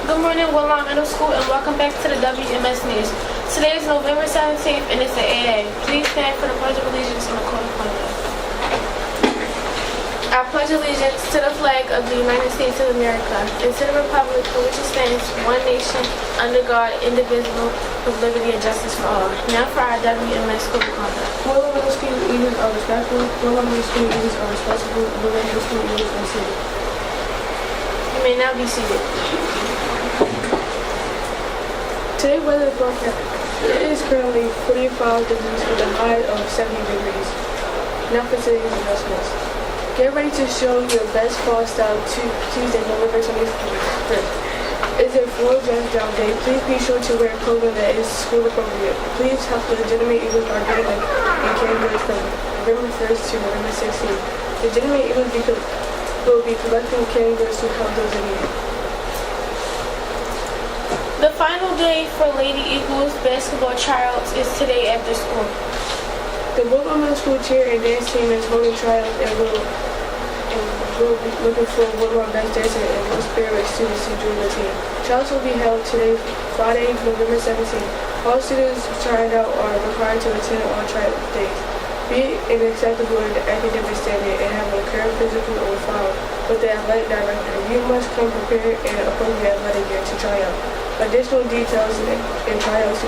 Good morning, Woodlawn Middle School, and welcome back to the WMS News. Today is November 17th, and it's the AA. Please stand for the Pledge of Allegiance and the Code of Conduct. I pledge allegiance to the flag of the United States of America and to the republic for which it stands, one nation, under God, indivisible, with liberty and justice for all. Now for our WMS Code of Conduct. Woodlawn Middle School leaders are respectful. Woodlawn Middle School leaders are responsible. Woodlawn Middle School leaders are seated. You may now be seated. Today weather is forecast. It is currently 45 degrees with a high of 70 degrees. Now for today's announcements. Get ready to show your best fall style Tuesday, November 25th. It's a floor dress down day. Please be sure to wear clothing that is school appropriate. Please help the legitimate Eagles are getting in Cambridge from November 1st to November 16th. Legitimate Eagles will be collecting Cambridge to help those in need. The final day for Lady Eagles basketball tryouts is today after school. The Woodlawn Middle School cheer and dance team is holding tryouts and will be looking for Woodlawn best dancer and most spirit students to join the team. Tryouts will be held today, Friday, November 17th. All students trying out are required to attend all tryout days. Be an acceptable in the academic standard and have a current physical on file with the athletic director. You must come prepared in appropriate athletic gear to try out. Additional details and tryouts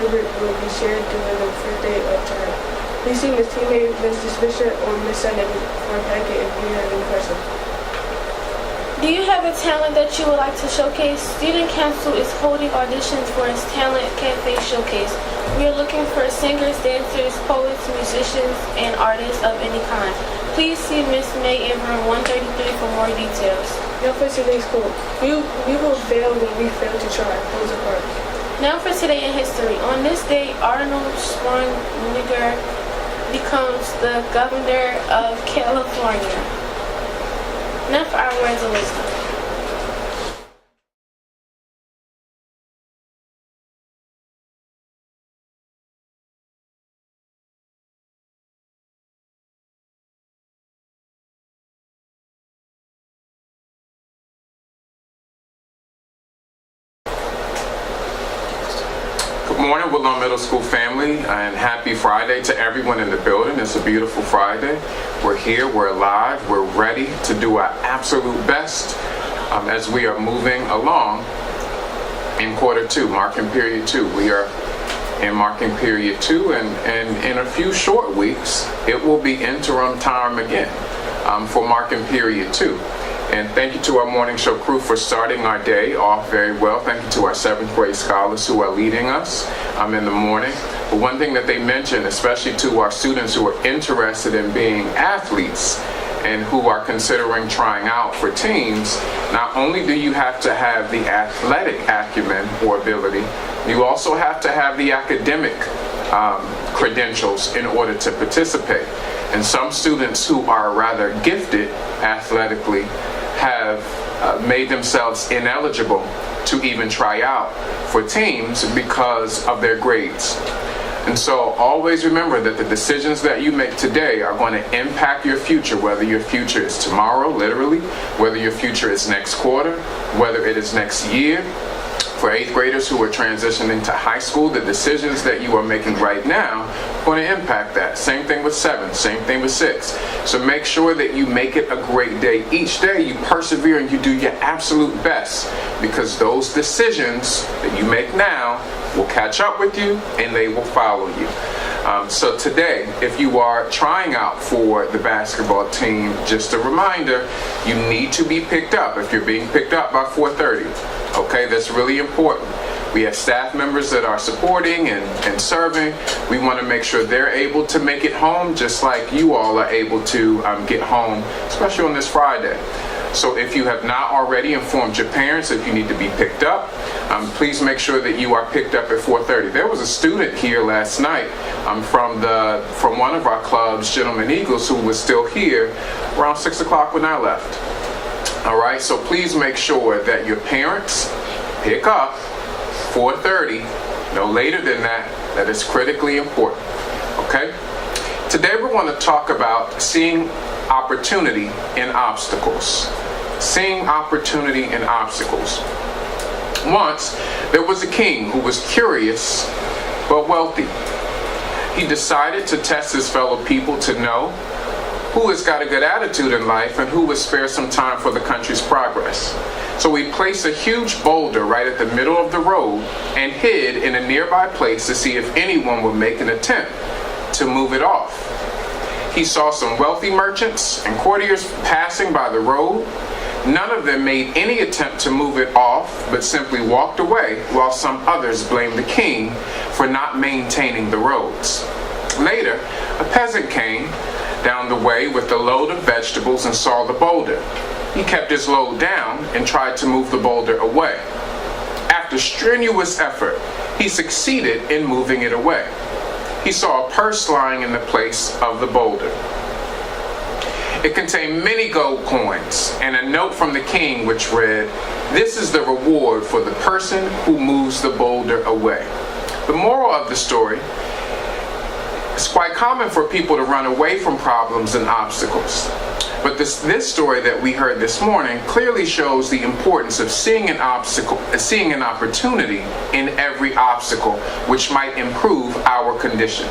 rubric will be shared during the first day of tryout. Please see Ms. Teammate, Mrs. Fisher, or Ms. Sunday for a packet if you have any questions. Do you have a talent that you would like to showcase? Student Council is holding auditions for its Talent Cafe Showcase. We are looking for singers, dancers, poets, musicians, and artists of any kind. Please see Ms. May in room 133 for more details. Now for today's quote. We will fail when we fail to try. Close the part. Now for today in history. On this day, Arnold Schwarzenegger becomes the governor of California. Now for our words of wisdom. Good morning, Woodlawn Middle School family, and happy Friday to everyone in the building. It's a beautiful Friday. We're here, we're alive, we're ready to do our absolute best as we are moving along in quarter two, marking period 2. We are in marking period 2, and in a few short weeks, it will be interim time again for marking period 2. And thank you to our morning show crew for starting our day off very well. Thank you to our 7th grade scholars who are leading us in the morning. But one thing that they mentioned, especially to our students who are interested in being athletes and who are considering trying out for teams, not only do you have to have the athletic acumen or ability, you also have to have the academic credentials in order to participate. And some students who are rather gifted athletically have made themselves ineligible to even try out for teams because of their grades. And so always remember that the decisions that you make today are going to impact your future, whether your future is tomorrow, literally, whether your future is next quarter, whether it is next year. For 8th graders who are transitioning to high school, the decisions that you are making right now are going to impact that. Same thing with 7, same thing with 6. So make sure that you make it a great day. Each day you persevere and you do your absolute best, because those decisions that you make now will catch up with you and they will follow you. So today, if you are trying out for the basketball team, just a reminder, you need to be picked up. If you're being picked up by 4:30, okay, that's really important. We have staff members that are supporting and serving. We want to make sure they're able to make it home just like you all are able to get home, especially on this Friday. So if you have not already informed your parents if you need to be picked up, please make sure that you are picked up at 4:30. There was a student here last night from one of our clubs, Gentlemen Eagles, who was still here around 6 o'clock when I left. All right, so please make sure that your parents pick up 4:30, no later than that. That is critically important. Okay? Today we're going to talk about seeing opportunity in obstacles. Seeing opportunity in obstacles. Once, there was a king who was curious but wealthy. He decided to test his fellow people to know who has got a good attitude in life and who would spare some time for the country's progress. So he placed a huge boulder right at the middle of the road and hid in a nearby place to see if anyone would make an attempt to move it off. He saw some wealthy merchants and courtiers passing by the road. None of them made any attempt to move it off, but simply walked away, while some others blamed the king for not maintaining the roads. Later, a peasant came down the way with a load of vegetables and saw the boulder. He kept his load down and tried to move the boulder away. After strenuous effort, he succeeded in moving it away. He saw a purse lying in the place of the boulder. It contained many gold coins and a note from the king which read, "This is the reward for the person who moves the boulder away." The moral of the story: it's quite common for people to run away from problems and obstacles. But this story that we heard this morning clearly shows the importance of seeing an opportunity in every obstacle, which might improve our condition.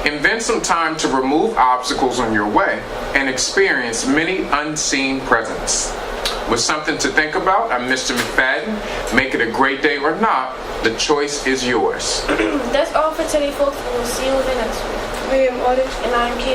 Invent some time to remove obstacles on your way and experience many unseen presents. With something to think about, I'm Mr. McFadden. Make it a great day or not, the choice is yours. That's all for today, folks. We'll see you in the next one. I am Audrey. And I'm Kate.